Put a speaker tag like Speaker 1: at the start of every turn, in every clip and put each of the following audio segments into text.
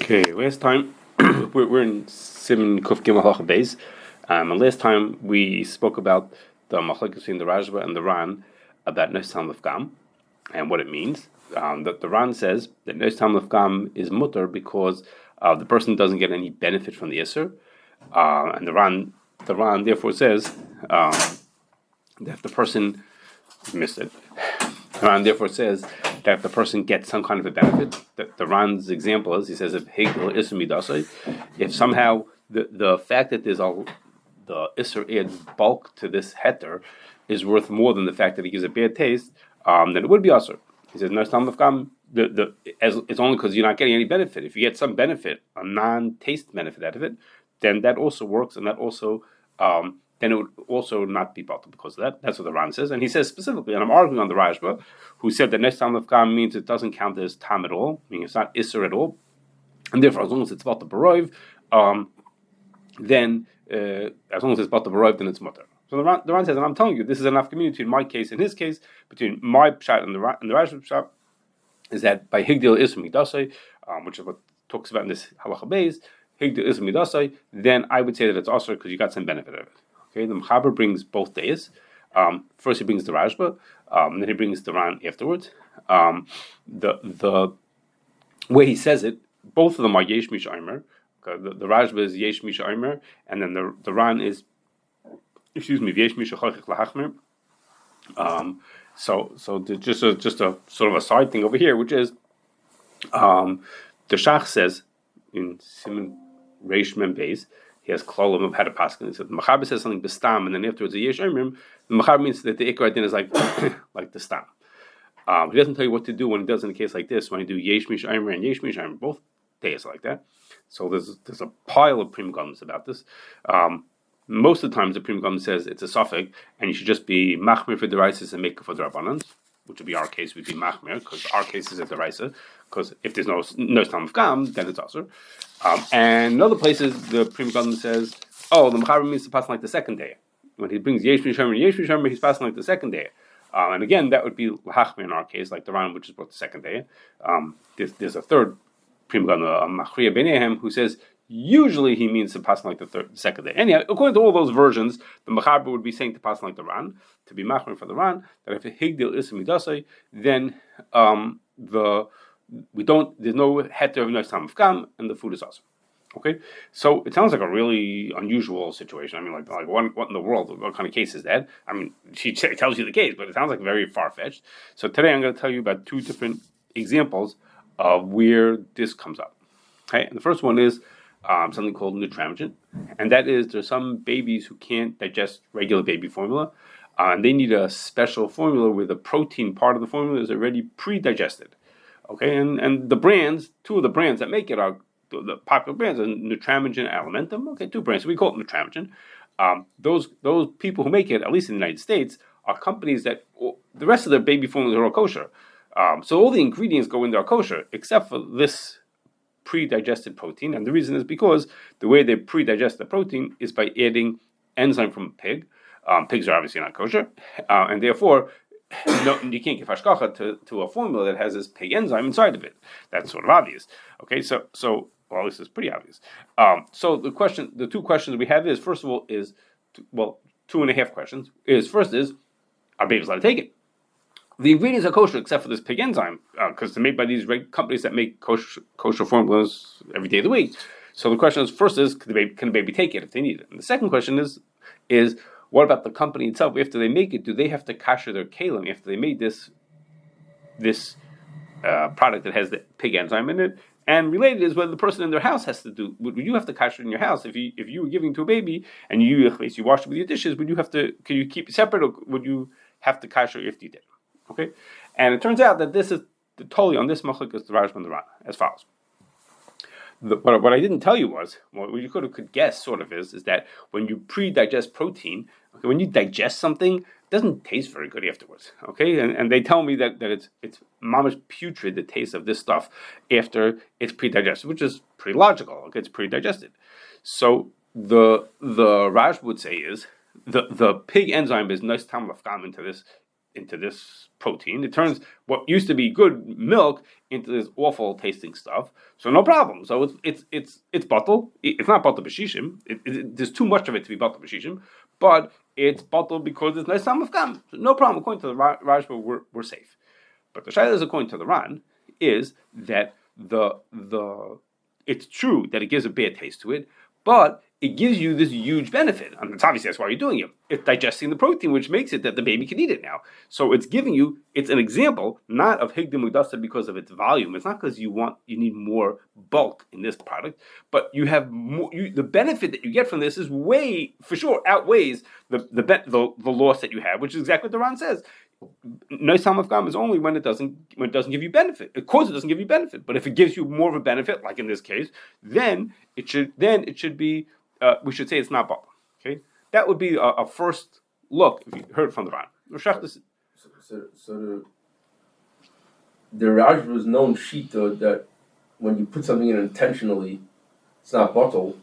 Speaker 1: Okay, last time we're in Siman Kuf Gimel Halacha Beis, and last time we spoke about the machlokes between the Rashba and the Ran about Nes Tam Lefgam and what it means. That the Ran says that Nes Tam Lefgam is mutter because the person doesn't get any benefit from the Isser, and the Ran therefore says that if the person missed it, the Ran therefore says that if the person gets some kind of a benefit, the Ran's example is, he says, if Higdil Ha'Issur Midaso, if somehow the fact that there's the Isser adds bulk to this heter is worth more than the fact that he gives a bad taste, then it would be Asur. He says, no, it's only because you're not getting any benefit. If you get some benefit, a non-taste benefit out of it, then that also works, and that also then it would also not be Bitul because of that. That's what the Ran says. And he says specifically, and I'm arguing on the Rashba, who said that Nes Tam Lefgam means it doesn't count as Tam at all, meaning it's not Isser at all. And therefore, as long as it's Bitul Barov, then as long as it's Bitul Barov, then it's Mutter. So the Ran says, and I'm telling you, this is enough community in my case and his case, between my Pshat and the Rashba Pshat, is that by Higdil Ha'Issur Midaso, which is what talks about in this Halacha Beis, Higdil Ha'Issur Midaso, then I would say that it's also because you got some benefit of it. Okay, the Mechaber brings both days. First he brings the Rashba, and then he brings the Ran afterwards. The way he says it, both of them are Yesh Mish Omer. The Rashba is Yesh Mish Omer, and then the Ran is, Yesh Mish Lahachmer. So just a sort of a side thing over here, which is the Shach says in Siman Reish Mem Beis, he has klolim of how to paskin. He said the Mechaber says something bestam, and then afterwards a yesh omrim. The Mechaber means that the ikar din is like like the stam. He doesn't tell you what to do when he does in a case like this. When he do yesh mish omer and yesh mish omer, both days like that. So there's a pile of prim gums about this. Most of the times the prim gum says it's a suffix, and you should just be machmir for the rices and make for the rabbanans, which would be our case. We'd be machmir because our case is at the raisa. Because if there's no tam of gam, then it's asur. And in other places, the Prim Gadol says, the Mechaber means to pass like the second day. When he brings Yesh Mishomer and Yesh Mishomer, he's passing like the second day. And again, that would be L'Hachmer in our case, like the Ran, which is brought the second day. There's a third Prim Gadol, Machriya B'neihem, who says usually he means to pass like the second day. Anyhow, according to all those versions, the Mechaber would be saying to pass like the Ran, to be Machmer for the Ran, that if a Higdil Ha'Issur Midaso, then there's no heter of Nes Tam Lefgam, and the food is awesome. Okay, so it sounds like a really unusual situation. I mean, like what in the world? What kind of case is that? I mean, she tells you the case, but it sounds like very far fetched. So today I'm going to tell you about two different examples of where this comes up. Okay, and the first one is something called Nutramigen, and that is there's some babies who can't digest regular baby formula, and they need a special formula where the protein part of the formula is already pre-digested. Okay, and the brands, two of the brands that make it are the popular brands are Nutramigen and Alimentum. Okay, two brands. So we call it Nutramigen. Those people who make it, at least in the United States, are companies that the rest of their baby formulas are all kosher. So all the ingredients go into our kosher, except for this pre-digested protein. And the reason is because the way they pre-digest the protein is by adding enzyme from a pig. Pigs are obviously not kosher, and therefore, no, you can't give hashgacha to a formula that has this pig enzyme inside of it. That's sort of obvious. Okay, so well, this is pretty obvious. So the two questions we have is, first of all, two and a half questions. First is, are babies allowed to take it? The ingredients are kosher except for this pig enzyme, because they're made by these companies that make kosher formulas every day of the week. So the question is, first is, can the baby take it if they need it? And the second question is what about the company itself? After they make it, do they have to kasher their kalim after they made this product that has the pig enzyme in it? And related is whether the person in their house has to do. Would you have to kasher in your house if you were giving to a baby and you washed it with your dishes? Would you have to? Can you keep it separate, or would you have to kasher if you did? Okay, and it turns out that this is totally on this machlokes is the Rashba and the Ran as follows. What I didn't tell you was, what you could guess sort of is that when you pre-digest protein, okay, when you digest something, it doesn't taste very good afterwards. Okay, and they tell me that it's mamish putrid, the taste of this stuff after it's pre-digested, which is pretty logical. Okay, it's pre-digested. So the Raj would say is the pig enzyme is Nes Tam Lefgam into this into this protein. It turns what used to be good milk into this awful tasting stuff. So no problem. So it's batul. It's not batul b'shishim. There's too much of it to be batul b'shishim, but it's batul because it's nice samafkam. So no problem. According to the Rashba, we're safe. But the shayla is according to the Ran is that it's true that it gives a bad taste to it, but it gives you this huge benefit. And it's obviously that's why you're doing it. It's digesting the protein, which makes it that the baby can eat it now. So it's giving you, it's an example, not of Higdil Midaso because of its volume. It's not because you need more bulk in this product, but you have more, the benefit that you get from this is way, for sure, outweighs the loss that you have, which is exactly what the Ran says. Nice time of gam is only when it doesn't give you benefit. Of course, it doesn't give you benefit, but if it gives you more of a benefit, like in this case, then it should be. We should say it's not bala. Okay, that would be a first look if you heard from the Ran.
Speaker 2: So the Raj was known shita that when you put something in intentionally, it's not bottle.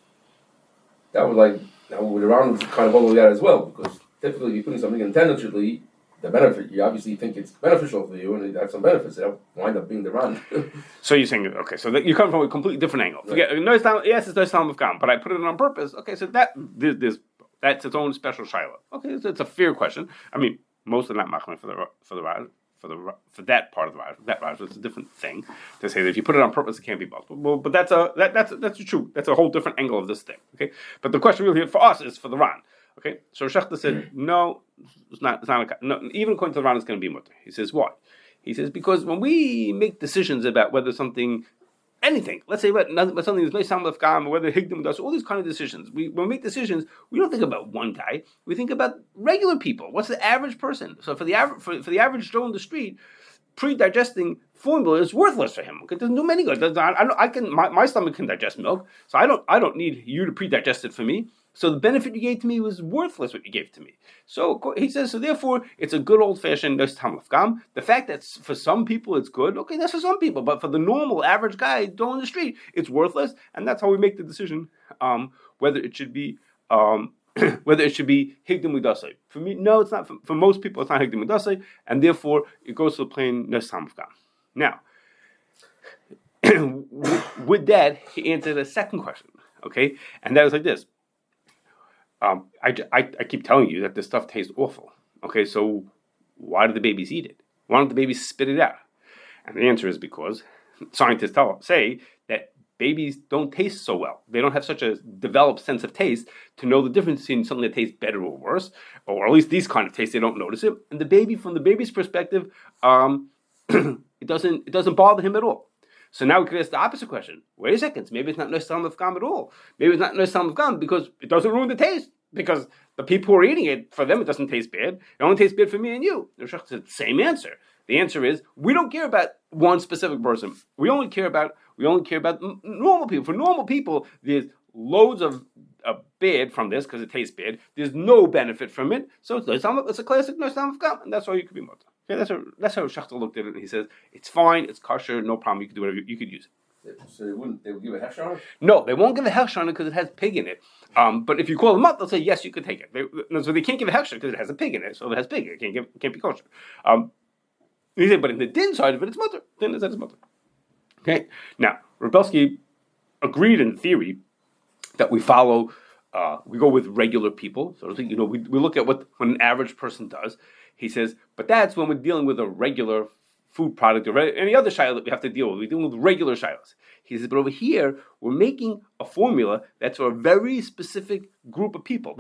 Speaker 2: That would the Ran was kind of follow that as well, because typically if you're putting something intentionally, the benefit, you obviously think it's beneficial for you and it has some benefits that wind up being the Ran.
Speaker 1: So you're saying, okay, so you come from a completely different angle. Forget, yes, it's no time of gam, but I put it on purpose. Okay, so that's its own special shiloh. Okay, so it's a fair question. I mean, most are not machmir for that part of the Raj. That Raj, it's a different thing to say that if you put it on purpose, it can't be bottled. Well, but that's true. That's a whole different angle of this thing. Okay, but the question really for us is for the Ran. Okay, so Shechta said no, it's not no, even according to the Ran, it's going to be mutter. He says why? He says because when we make decisions about whether anything, let's say about something that's no samlef gam, or whether higdim does all these kind of decisions. When we make decisions, we don't think about one guy. We think about regular people. What's the average person? So for the average Joe in the street, pre-digesting formula is worthless for him. Okay, it doesn't do many good. My stomach can digest milk, so I don't need you to pre-digest it for me. So the benefit you gave to me was worthless. What you gave to me. So he says. So therefore, it's a good old-fashioned nice tamlef gam. The fact that for some people it's good, okay, that's for some people. But for the normal average guy down the street, it's worthless, and that's how we make the decision whether it should be higdil midaso. For me, no, it's not. For most people, it's not higdil midaso, and therefore it goes to the plain nice tamlef gam. Now, with that, he answered a second question. Okay, and that was like this. I keep telling you that this stuff tastes awful. Okay, so why do the babies eat it? Why don't the babies spit it out? And the answer is because scientists say that babies don't taste so well. They don't have such a developed sense of taste to know the difference between something that tastes better or worse, or at least these kind of tastes, they don't notice it. And the baby, from the baby's perspective, it doesn't bother him at all. So now we could ask the opposite question. Wait a second, maybe it's not nice of gam at all. Maybe it's not nice of gam because it doesn't ruin the taste. Because the people who are eating it, for them it doesn't taste bad. It only tastes bad for me and you. The Shach said the same answer. The answer is we don't care about one specific person. We only care about normal people. For normal people, there's loads of bad from this because it tastes bad. There's no benefit from it. So it's a classic nice of gam, and that's why you could be mutter. Okay, that's how Shachtel looked at it. And he says it's fine, it's kosher, no problem. You could do whatever you could use it.
Speaker 2: So they would give a hesh on it?
Speaker 1: No, they won't give a hesh on it because it has pig in it. But if you call them up, they'll say yes, you could take it. So they can't give a hesh because it has a pig in it. So if it has pig, it can't be kosher. He said, but in the din side of it, it's mutter. Din is that it's mutter. Okay. Now Rebelsky agreed in theory that we follow. We go with regular people. So we look at what an average person does. He says, but that's when we're dealing with a regular food product or any other shiloh that we have to deal with. We're dealing with regular shilohs. He says, but over here, we're making a formula that's for a very specific group of people.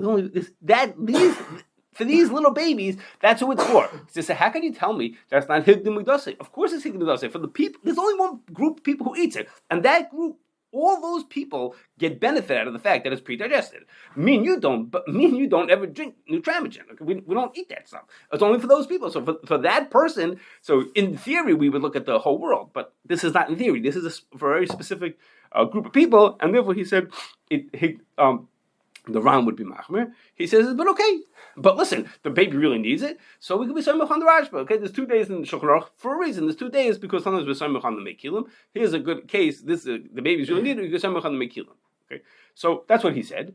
Speaker 1: For these little babies, that's who it's for. He says, how can you tell me that's not higdil midaso? Of course it's higdil midaso. For the people, there's only one group of people who eats it. And that group, all those people get benefit out of the fact that it's pre-digested. Me and you don't ever drink Nutramigen. We don't eat that stuff. It's only for those people. So for that person, so in theory, we would look at the whole world. But this is not in theory. This is for a very specific group of people. And therefore, he said, the Ran would be machmer. He says, but okay. But listen, the baby really needs it, so we could be samech on the Rashba. Okay, there's 2 days in the Shulchan Aruch for a reason. There's 2 days because sometimes we're samech on the mekilim. Here's a good case. The babies really need it. We could samech on the mekilim. Okay, so that's what he said.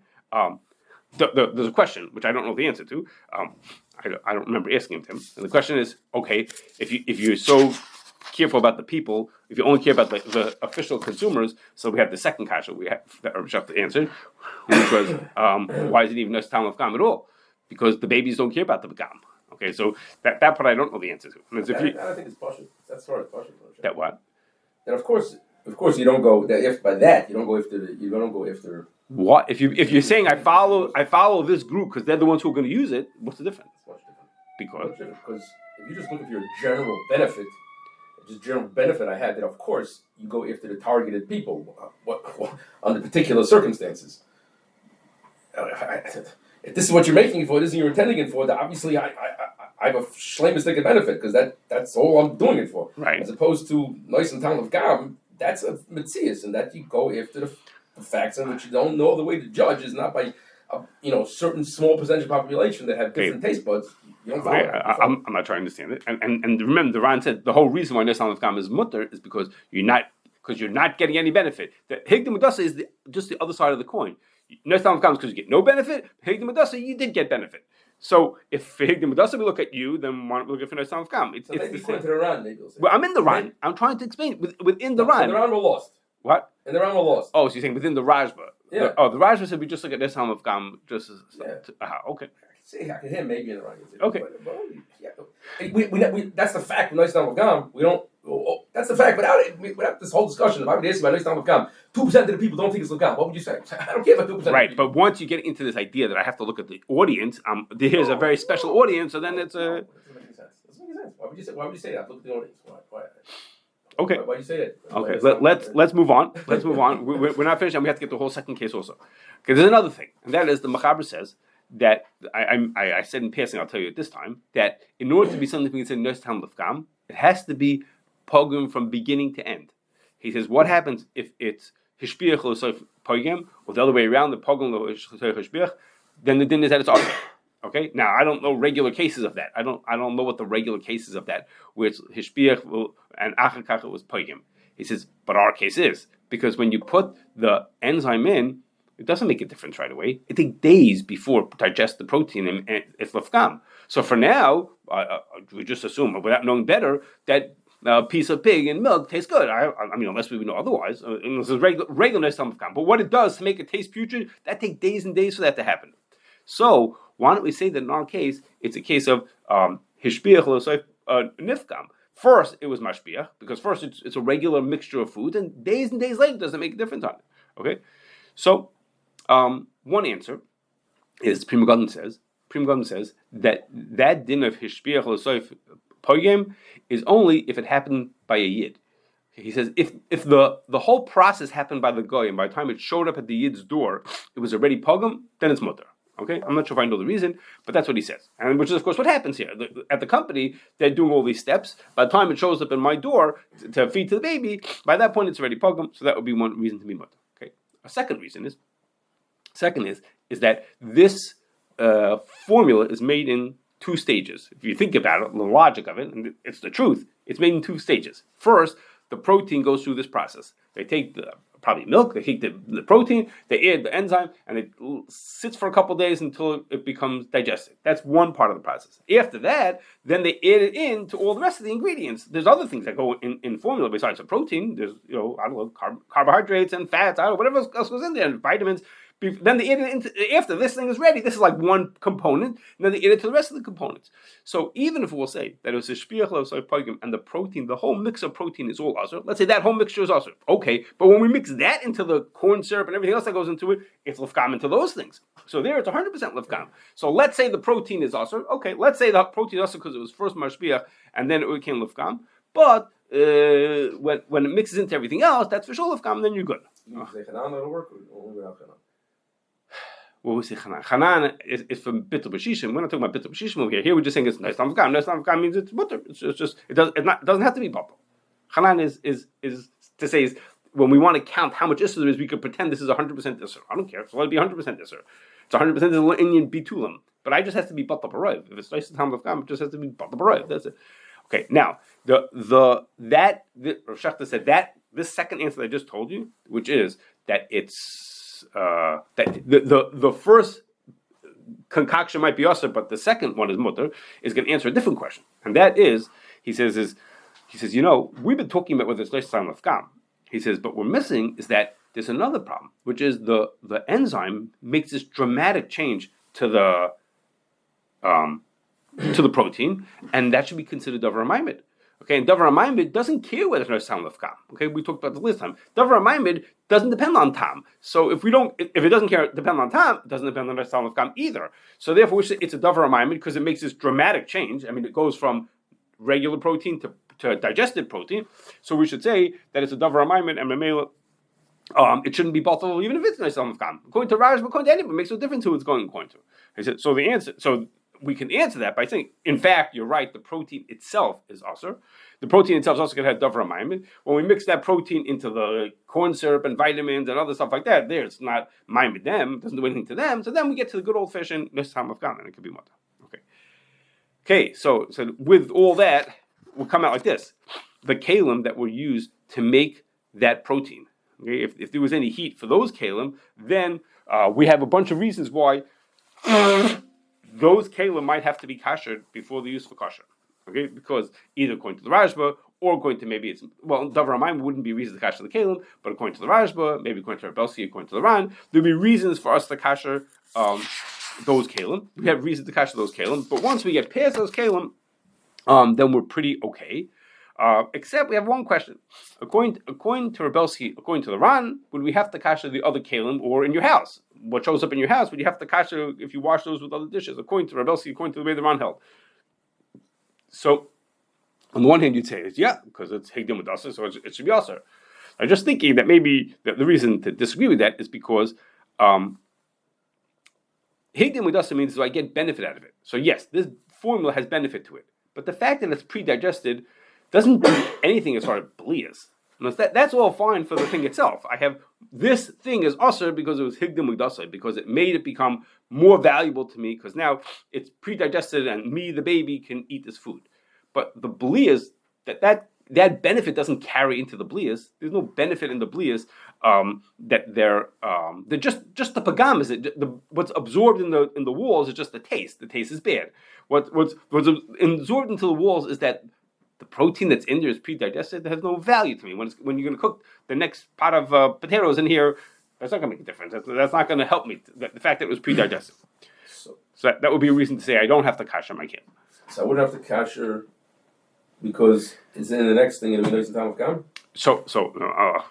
Speaker 1: there's a question which I don't know the answer to. I don't remember asking him. And the question is, okay, if you're so careful about the people, if you only care about the official consumers, so we have the second kasha we have that Aruch to answer, which was why is it even nice time of gam at all? Because the babies don't care about the gam. Okay, so that part I don't know the answer to. And
Speaker 2: I think it's partial. That's sort of partial.
Speaker 1: That what?
Speaker 2: Then of course you don't go if by that you don't go after.
Speaker 1: What if you're saying I follow this group because they're the ones who are going to use it? What's the difference?
Speaker 2: It's much different.
Speaker 1: Because
Speaker 2: if you just look at your general benefit, I had that. Of course, you go after the targeted people. Under particular circumstances. If this is what you're making it for, this is what you're intending it for, then obviously I have a shlemistic benefit because that's all I'm doing it for.
Speaker 1: Right.
Speaker 2: As opposed to nice and town of gam, that's a mitzias, and that you go after the facts in which you don't know the way to judge is not by a certain small percentage of population that have different taste buds. You don't follow
Speaker 1: I'm not trying to understand it. And remember, the Ran said the whole reason why nice town of gam is mutter is because you're not getting any benefit. The Higdil Midaso is just the other side of the coin. Nice time comes because you get no benefit. Higdil Midaso, you did get benefit. So if for Higdil Midaso we look at you, then why don't we look at for nice time come? It's
Speaker 2: maybe according to the Ran, maybe you'll say.
Speaker 1: Well, I'm in the Ran. I'm trying to explain within the Ran.
Speaker 2: The Ran were lost.
Speaker 1: What?
Speaker 2: And the Ran were lost.
Speaker 1: Oh, so you're saying within the Rajba?
Speaker 2: Yeah.
Speaker 1: The Rajba said we just look at this time of Gam just as okay.
Speaker 2: I can hear maybe in the Ran.
Speaker 1: Okay.
Speaker 2: We that's the fact. Nice time of gam. We don't. That's the fact. Without this whole discussion, if I would ask you about nice time of gam, 2% of the people don't think it's gam. What would you say? I don't care about 2%.
Speaker 1: Right, but once you get into this idea that I have to look at the audience, here's a very special audience, so then it's a.
Speaker 2: Doesn't make sense. Why would you say that? Look at the audience. Why?
Speaker 1: Okay.
Speaker 2: Why do you say that?
Speaker 1: Okay. Let's move on. Let's move on. We're not finished, and we have to get the whole second case also. Okay. There's another thing, and that is the Machaber says that I said in passing. I'll tell you at this time that in order to be something we can say Nos Tam Lefgam, it has to be pogum from beginning to end. He says, what happens if it's hishpiach l'soif pogum, or the other way around, the pogum l'soif hishpiach? Then the din is that it's also. Okay. Now I don't know regular cases of that. I don't know what the regular cases of that where it's hishpiach and achakach it was pogum. He says, but our case is because when you put the enzyme in, it doesn't make a difference right away. It takes days before digest the protein and it's lefgam. So for now, we just assume without knowing better that a piece of pig and milk tastes good. I mean, unless we know otherwise. This is regular nice time of gam. But what it does to make it taste putrid, that takes days and days for that to happen. So why don't we say that in our case, it's a case of hishpiach l'soif nifgam. First, it was mashpiach, because first it's a regular mixture of food, and days later doesn't make a difference on it. Okay? So, one answer is, Prima Gadon says that din of hishpiach l'soif pogem is only if it happened by a yid. He says if the whole process happened by the goy, and by the time it showed up at the yid's door, it was already pogem, then it's mutter. Okay, I'm not sure if I know the reason, but that's what he says, and which is of course what happens here. At the company, they're doing all these steps. By the time it shows up in my door to feed to the baby, by that point it's already pogum. So that would be one reason to be mutter. Okay, a second reason is that this formula is made in two stages. If you think about it, the logic of it, and it's the truth, it's made in two stages. First, the protein goes through this process. They take probably milk, they take the protein, they add the enzyme, and it sits for a couple of days until it becomes digested. That's one part of the process. After that, then they add it in to all the rest of the ingredients. There's other things that go in formula besides the protein. There's, carbohydrates and fats, whatever else goes in there, and vitamins. Then they add it into, after this thing is ready, this is like one component, and then they add it to the rest of the components. So even if we'll say that it was a shpiach l'soif pogum and the protein, the whole mix of protein is all asur, let's say that whole mixture is asur. Okay, but when we mix that into the corn syrup and everything else that goes into it, it's lefgam into those things. So there it's 100% lefgam. So let's say the protein is asur. Okay, let's say the protein is asur because it was first mashpiach and then it became lefgam. But when it mixes into everything else, that's for sure lefgam, then you're good. What we say Chanan? Chanan is from Bitul B'Shishim. We're not talking about Bitul B'Shishim over here. Here we're just saying it's nice time of gam. Nice time of gam means it's butter. It's just it doesn't have to be Bitul. Chanan is to say is when we want to count how much Isser there is, we could pretend this is 100% Isser. I don't care. So let it be 100% Isser. It's 100% Indian Bitulim. But I just has to be Bitul B'Roiv. If it's nice time of gam, it just has to be Bitul B'Roiv. That's it. Okay. Now Rav Shachta said that this second answer that I just told you, which is that it's that the first concoction might be usher, but the second one is mutter, is going to answer a different question, and that is, he says, we've been talking about whether it's nice time of gam. He says, but we're missing is that there's another problem, which is the enzyme makes this dramatic change to the protein, and that should be considered davar maimed. Okay, and davar maimed doesn't care whether it's time of gam. Okay, we talked about this last time. Davar maimed doesn't depend on tam. So if it doesn't depend on tam, it doesn't depend on the time of gam either. So therefore, it's a davar maimed because it makes this dramatic change. I mean, it goes from regular protein to digested protein. So we should say that it's a davar maimed and memela. It shouldn't be bottled even if it's nice of gam. According to Raj, according to anyone, it makes no difference who it's going to. He said, so the answer. So we can answer that by saying, in fact, you're right, the protein itself is usher. The protein itself is also going to have davar maimed. When we mix that protein into the corn syrup and vitamins and other stuff like that, it's not maimed them, doesn't do anything to them. So then we get to the good old-fashioned nesham of gam, and it could be mutter. Okay, so with all that, we'll come out like this. The kalim that were used to make that protein, okay, if there was any heat for those kalim, then we have a bunch of reasons why those kalim might have to be kashered before the use for kasher. Okay, because either according to the Rashba or according to maybe davar maimed wouldn't be reasons to kasher the kalim, but according to the Rashba, maybe according to Rabelsi, according to the Ran, there'd be reasons for us to kasher those kalim. We have reasons to kasher those kalim, but once we get past those kalim, then we're pretty okay. Except we have one question. According to Rabelsi, according to the Ran, would we have to kasher the other kalim or in your house? What shows up in your house, would you have to kasher if you wash those with other dishes? According to Rabelsi, according to the way the Ran held. So, on the one hand, you'd say, because it's Higdil Midaso, so it should be also. I'm just thinking that maybe the reason to disagree with that is because Higdil Midaso means do I get benefit out of it? So yes, this formula has benefit to it. But the fact that it's pre-digested doesn't do anything as far as Blios. That's all fine for the thing itself. I have this thing is usher because it was Higdil Midaso, because it made it become more valuable to me, because now it's pre-digested and me, the baby, can eat this food. But the Blios, that benefit doesn't carry into the Blios. There's no benefit in the Blios that they're just the pagam is it. What's absorbed in the walls is just the taste. The taste is bad. What's absorbed into the walls is that the protein that's in there is pre-digested. That has no value to me. When you're going to cook the next pot of potatoes in here, that's not going to make a difference. That's not going to help me. The fact that it was pre-digested. So that would be a reason to say I don't have to kasher my kid.
Speaker 2: So I wouldn't have to kasher because it's in the next thing in the middle of gam.
Speaker 1: So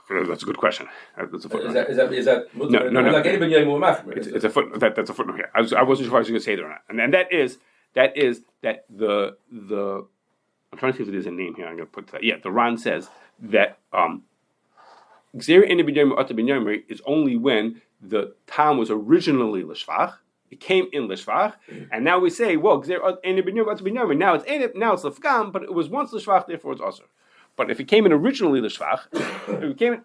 Speaker 1: that's a good question. That's a footnote.
Speaker 2: Is that
Speaker 1: no.
Speaker 2: Like anybody
Speaker 1: it's a footnote. That's a footnote here. I wasn't sure if I was going to say that or not. And that is that the I'm trying to see if there's a name here. I'm going to put that. Yeah, the Ran says that inedible is only when the tam was originally l'shvach. It came in l'shvach, and now we say, well, now it's l'fgam, but it was once l'shvach, therefore it's also. But if it came in originally l'shvach, it came in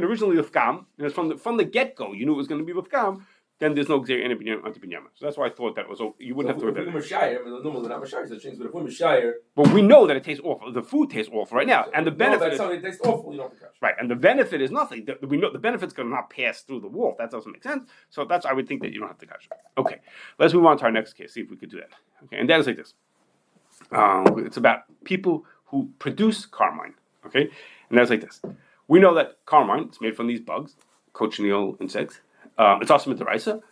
Speaker 1: originally l'fgam, and it's from the get go, you knew it was going to be l'fgam. Then there's no gzer inedible. So that's why I thought that was. You wouldn't have to.
Speaker 2: If we're Mashire, normally not Mashire such things, but if we're Mashire,
Speaker 1: but we know that it tastes awful. The food tastes awful right now, and the benefit.
Speaker 2: It tastes awful. You don't have to catch.
Speaker 1: Right, and the benefit is nothing. We know the benefit's going to not pass through the wolf. That doesn't make sense. So that's I would think that you don't have to catch it. Okay, let's move on to our next case. See if we could do that. Okay, and that is like this. It's about people who produce carmine. Okay, and that's like this. We know that carmine is made from these bugs, cochineal insects. It's also midaraisa.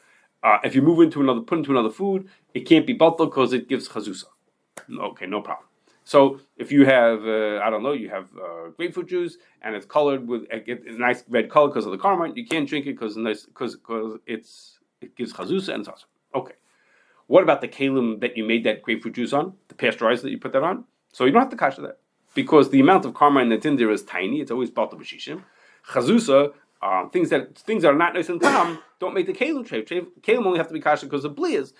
Speaker 1: If you put into another food, it can't be batal because it gives chazusa. Okay, no problem. So if you have, you have grapefruit juice and it's colored with a nice red color because of the carmine, you can't drink it because it gives chazusa and it's awesome. Okay. What about the kalim that you made that grapefruit juice on, the pasteurizer that you put that on? So you don't have to kasher that because the amount of carmine that's in there is tiny. It's always batal b'shishim. Chazusa. Things that are not nice and tam don't make the kalim treif. Kalim only have to be kasher because of blios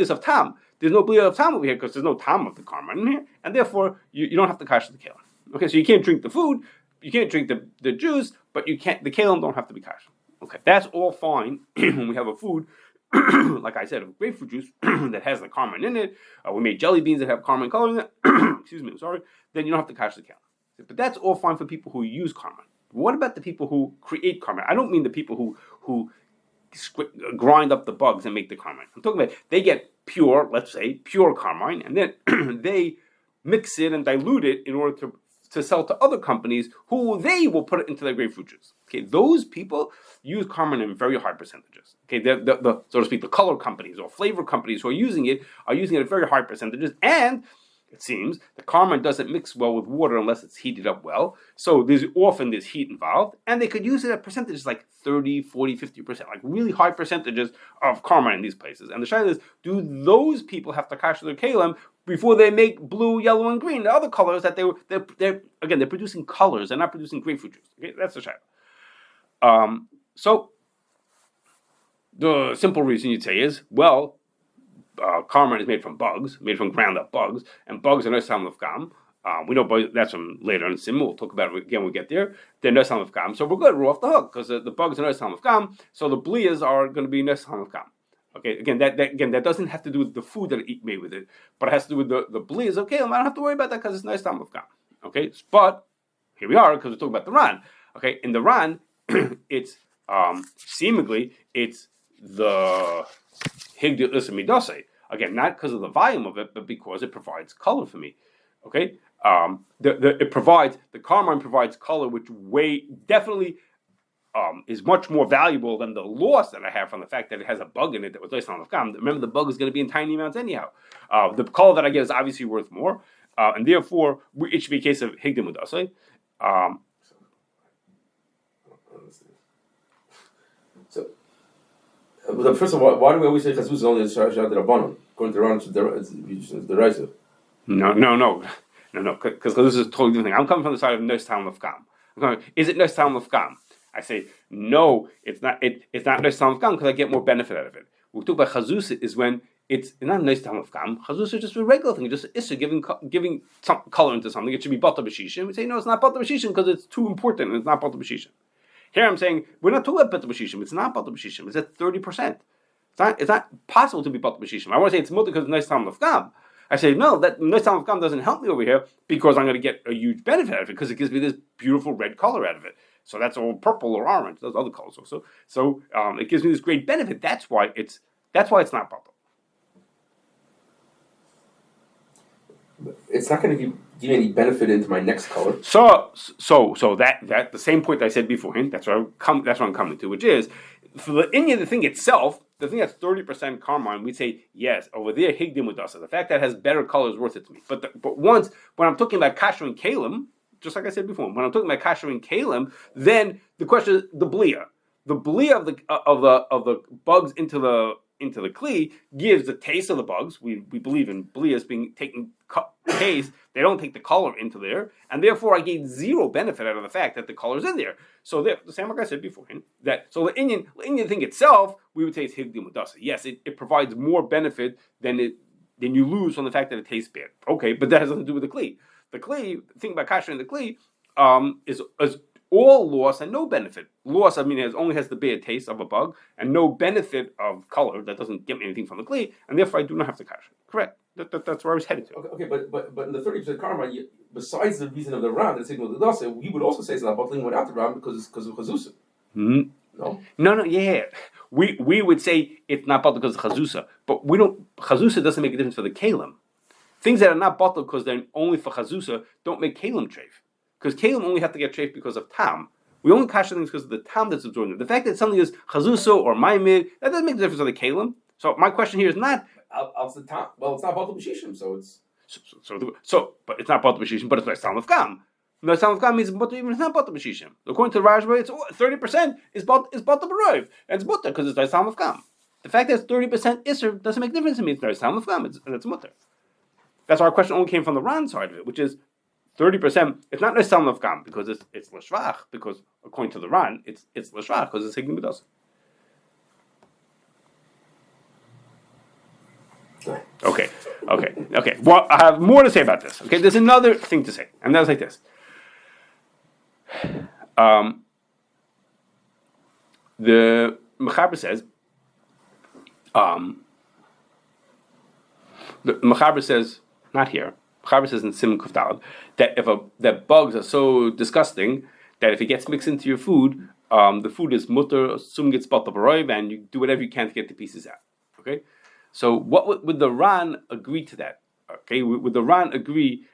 Speaker 1: of tam. There's no blios of tam over here because there's no tam of the carmine in here, and therefore you don't have to kasher the kalim. Okay, so you can't drink the food, you can't drink the juice, but you can't. The kalim don't have to be kasher. Okay, that's all fine when we have a food like I said, of grapefruit juice that has the carmine in it. We made jelly beans that have carmine color in it. Excuse me, I'm sorry. Then you don't have to kasher the kalim. But that's all fine for people who use carmine. What about the people who create carmine? I don't mean the people who grind up the bugs and make the carmine. I'm talking about they get pure, let's say, pure carmine, and then they mix it and dilute it in order to sell to other companies who they will put it into their grapefruit juice. Okay, those people use carmine in very high percentages. Okay, the so to speak, the color companies or flavor companies who are using it at very high percentages, and it seems the carmine doesn't mix well with water unless it's heated up well. So there's heat involved, and they could use it at percentages like 30, 40, 50%, like really high percentages of carmine in these places. And the shaila is, do those people have to kasher their kalim before they make blue, yellow, and green, the other colors that they're producing colors, they're not producing grapefruit juice. Okay, that's the shaila. So the simple reason you'd say is, well, carmine is made from bugs, made from ground up bugs, and bugs are no sound of gam. We know that's from later in Sim. We'll talk about it again when we get there. They're no sound of gam, so we're good. We're off the hook because the bugs are no sound of gam. So the blias are going to be no sound of gam. Okay, again, that doesn't have to do with the food that I eat made with it, but it has to do with the blias. Okay, I don't have to worry about that because it's no sound of gam. Okay, but here we are because we're talking about the ran. Okay, in the ran, it's seemingly it's the Higdil Ha'Issur Midaso. Again, not because of the volume of it, but because it provides color for me. Okay, the carmine provides color, which definitely is much more valuable than the loss that I have from the fact that it has a bug in it that was less on the gam. Remember, the bug is going to be in tiny amounts anyhow. The color that I get is obviously worth more, and therefore it should be a case of Higdil Midaso.
Speaker 2: First of all, why do we always say Kashrus is only a Shad Rabbanon? According to Ran, it's the Reisa.
Speaker 1: No, because Kashrus is a totally different thing. I'm coming from the side of Nes Talmud of Gam. Is it Nes Talmud of Gam? I say, no, it's not. It's not Nes Talmud of Gam because I get more benefit out of it. What we talk about Kashrus is when it's not Nes Talmud of Gam. Kashrus is just a regular thing, just Issa giving some color into something. It should be Bata B'Shishim. We say, no, it's not Bata B'Shishim because it's too important and it's not Bata B'Shishim. Here I'm saying we're not talking about Bata B'Shishim. It's not Bata B'Shishim. It's at 30%. It's not possible to be Bata B'Shishim. I want to say it's mutter because it's Nes Talmud of Gam. I say no, that Nes Talmud of Gam doesn't help me over here because I'm going to get a huge benefit out of it because it gives me this beautiful red color out of it. So that's all purple or orange. Those other colors also. So it gives me this great benefit. That's why it's not Bata.
Speaker 2: It's not going to give any benefit into my next color.
Speaker 1: So that the same point I said beforehand. That's what I'm coming to, which is for the thing itself, the thing that's 30% carmine. We'd say yes over there. Higdil Midaso. The fact that it has better color is worth it to me. But when I'm talking about kashering kalim, just like I said before, when I'm talking about kashering kalim, then the question is the blia of the bugs into the kli gives the taste of the bugs. We believe in blias being taken taste. They don't take the color into there, and therefore I gain zero benefit out of the fact that the color is in there. So the same like I said beforehand, so the Indian thing itself, we would say it's Higdil Midaso. Yes, it provides more benefit than you lose from the fact that it tastes bad. Okay, but that has nothing to do with the kli. The kli, the thing about kashering the kli, is all loss and no benefit. Loss, I mean, it only has the bad taste of a bug and no benefit of color. That doesn't get me anything from the kli, and therefore I do not have to kasher. Correct. That's where I was headed to.
Speaker 2: Okay, but in the 30% carmine, besides the reason of the ran, the signal of the dasa, we would also say it's not bottling without the ran because of Chazusa.
Speaker 1: No, yeah. We would say it's not bottling because of Chazusa, but we don't. Chazusa doesn't make a difference for the kalim. Things that are not bottled because they're only for Chazusa don't make kalim treif. Because kalim only have to get treif because of tam. We only kasher things because of the tam that's absorbed in it. The fact that something is Chazusa or maimid, that doesn't make a difference for the kalim. So my question here is not.
Speaker 2: It's not Batal B'Shishim, so it's.
Speaker 1: But it's not Batal B'Shishim, but it's Nes Talmud of Gam. Nes Talmud of Gam means even it's not Batal B'Shishim. According to the Rajba, it's 30% is Batal B'Rov, and it's mutter because it's Nes Talmud of Gam. The fact that it's 30% Isser doesn't make a difference to me. It's Nes Talmud of Gam, and it's mutter. That's why our question only came from the Ran side of it, which is 30%. It's not Nes Talmud of Gam because it's L'Shvach, because according to the Ran, it's L'Shvach because it's Higdil Midaso. Okay. Well, I have more to say about this. Okay, there's another thing to say, and that's like this. The Mechaber says, not here. Mechaber says in Simon Kufdal that that bugs are so disgusting that if it gets mixed into your food, the food is mutter, sum gets bottle baroiv, and you do whatever you can to get the pieces out. Okay, so what would the Ran agree to that? Okay, would the Ran agree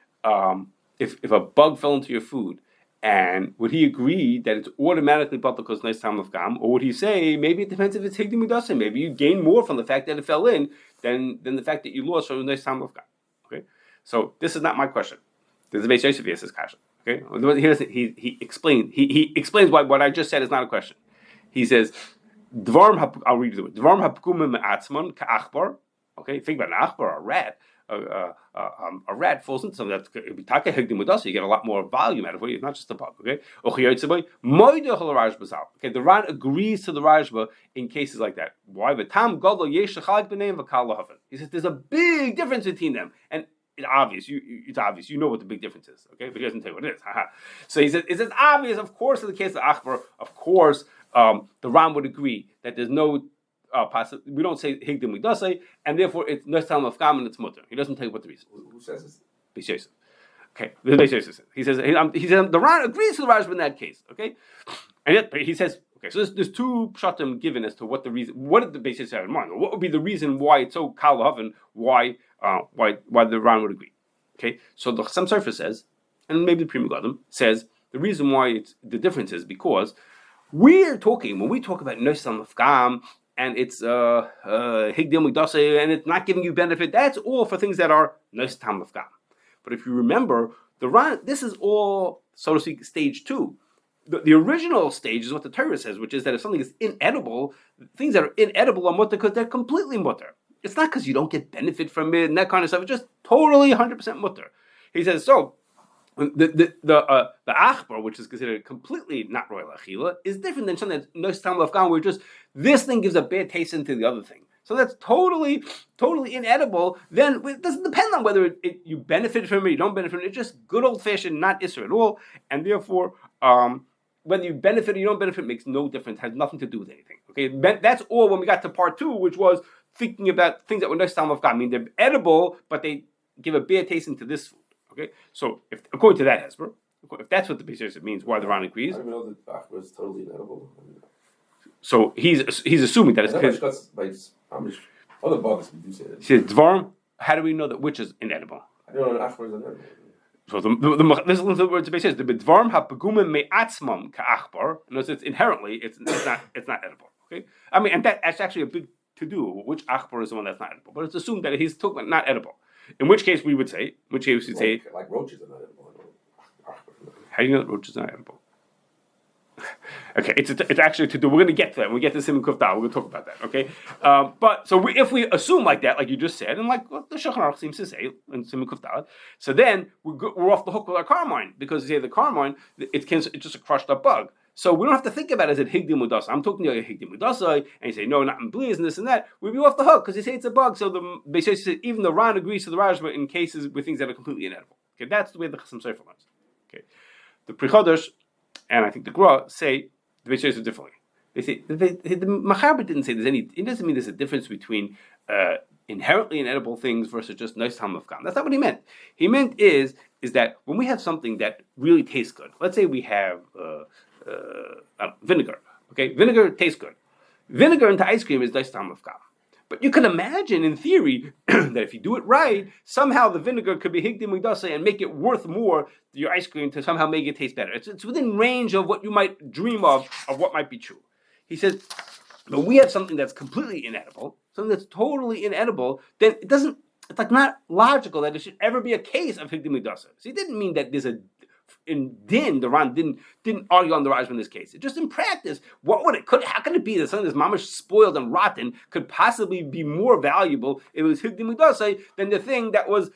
Speaker 1: if a bug fell into your food, and would he agree that it's automatically bottle because nice time of gam, or would he say maybe it depends if it's Higdil Midaso, maybe you gain more from the fact that it fell in than the fact that you lost from nice time of gam. Okay, so this is not my question. This is Beis Yosef Yes's kasha. Okay, he explains why what I just said is not a question. He says, I'll read it. Dvarm hapkumim me'atzmon ka'achbar. Okay, think about an achbar, a rat. A rat falls into something that's Higdil Midaso. You get a lot more volume out of it, not just a bug. Okay, okay. The Ran agrees to the Rajba in cases like that. Why? He says there's a big difference between them, and it's obvious. It's obvious. You know what the big difference is. Okay, but he doesn't tell you what it is. So he says it's obvious. Of course, in the case of Achbar, of course, the Ran would agree that there's no. We don't say Higdil Midaso, and therefore it's Nestam of Gam and it's mutter. He doesn't tell you what the reason.
Speaker 2: Who says this?
Speaker 1: Beis Yosef. Okay, Beis Yosef. He says the Ran agrees to the Rajba in that case. Okay, and yet he says okay. So there's two pshatim given as to what the reason. What did the Beis Yosef have in mind? Or what would be the reason why it's so kal haven? Why the Ran would agree? Okay, so the Chassam Sofer says, and maybe the Pri Megadim says the reason why it's the difference is because when we talk about Nestam of Gam. And it's Higdil Midaso, and it's not giving you benefit. That's all for things that are nice time of gam. But if you remember, this is all, so to speak, stage 2. The original stage is what the Torah says, which is that if something is inedible, things that are inedible are mutter because they're completely mutter. It's not because you don't get benefit from it and that kind of stuff. It's just totally 100% mutter. He says so. The achbar, which is considered completely not royal achila, is different than something that's no stam of gam, where just this thing gives a bad taste into the other thing. So that's totally inedible. Then it doesn't depend on whether you benefit from it, you don't benefit from it. It's just good old fashioned not isser at all, and therefore whether you benefit or you don't benefit makes no difference. Has nothing to do with anything. Okay, that's all. When we got to part 2, which was thinking about things that were no stam of gam, I mean they're edible, but they give a bad taste into this food. Okay, so if according to that Hesper, if that's what the Beis Yosef means, why the Ran agrees.
Speaker 2: I don't know that Achbar is totally inedible.
Speaker 1: So he's assuming that it's because
Speaker 2: how much other bugs we do say that.
Speaker 1: He says Dvarm. How do we know that which is inedible?
Speaker 2: I don't know that Achbar is inedible.
Speaker 1: So listen to the words the Beis Yosef. The Dvarm hapegumim me'atzmam ka'achbar. Notice it's inherently it's not edible. Okay, I mean, and that's actually a big to do. Which achbar is the one that's not edible? But it's assumed that he's talking about not edible. In which case we would say, like
Speaker 2: roaches are not edible.
Speaker 1: How do you know that roaches are not edible? Okay, it's actually to do. We're going to get to that. When we get to Siman Kuf Dal, we're going to talk about that. Okay, but so if we assume like that, like you just said, and like what the Shulchan Aruch seems to say in Siman Kuf Dal, so then we're off the hook with our Carmine because the Carmine it's just a crushed up bug. So we don't have to think about it as a Higdil Midaso. I'm talking to you Higdil Midaso, and you say no, not in Blios and this and that. We'd be off the hook because you say it's a bug. So the Beis Yosef says even the Ran agrees to the Rajba in cases with things that are completely inedible. Okay, that's the way the Chassam Sofer learns. Okay, the Pri Chodesh and I think the Gra say the Beis Yosef differently. They say the Machaber didn't say there's any. It doesn't mean there's a difference between inherently inedible things versus just nice time of gam. That's not what he meant. He meant is that when we have something that really tastes good, let's say we have vinegar. Okay, vinegar tastes good. Vinegar into ice cream is nice time of gam. But you can imagine, in theory, that if you do it right, somehow the vinegar could be Higdil Midaso and make it worth more to your ice cream to somehow make it taste better. It's within range of what you might dream of what might be true. He says, but we have something that's completely inedible, something that's totally inedible, then it's like not logical that there should ever be a case of Higdil Midaso. So he didn't mean that there's the Ran didn't argue on the Rajba in this case. It just in practice, how could it be that something that's mamash spoiled and rotten could possibly be more valuable if it was Higdil Midaso than the thing that was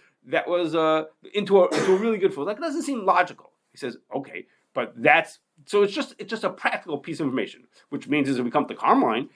Speaker 1: into a really good food? Like, it doesn't seem logical. He says, okay, but it's just a practical piece of information, which means as we come to Carmine,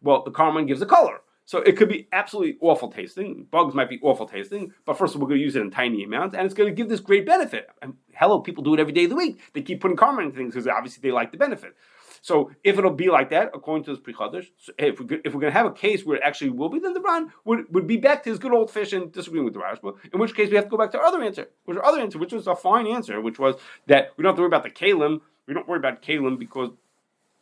Speaker 1: well, the Carmine gives a color. So it could be absolutely awful tasting. Bugs might be awful tasting, but first of all, we're going to use it in tiny amounts, and it's going to give this great benefit. And hello, people do it every day of the week. They keep putting Carmine in things because obviously they like the benefit. So if it'll be like that, according to this Pri Chodesh, if we're going to have a case where it actually will be, then the Ran would be back to his good old fashioned disagreeing with the Rashba. In which case we have to go back to our other answer, which was a fine answer, which was that we don't have to worry about the kalim. We don't worry about kalim because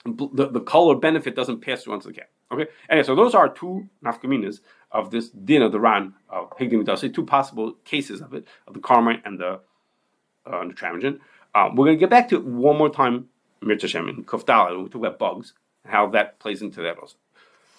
Speaker 1: the color benefit doesn't pass through onto the cat. Okay. Anyway, so those are two nafkaminas of this din of the ran of Higdil Midaso, two possible cases of it, of the Carmine and the Nutramigen. We're going to get back to it one more time, Mirza Shem, in Kufdala, when we talk about bugs, and how that plays into that also.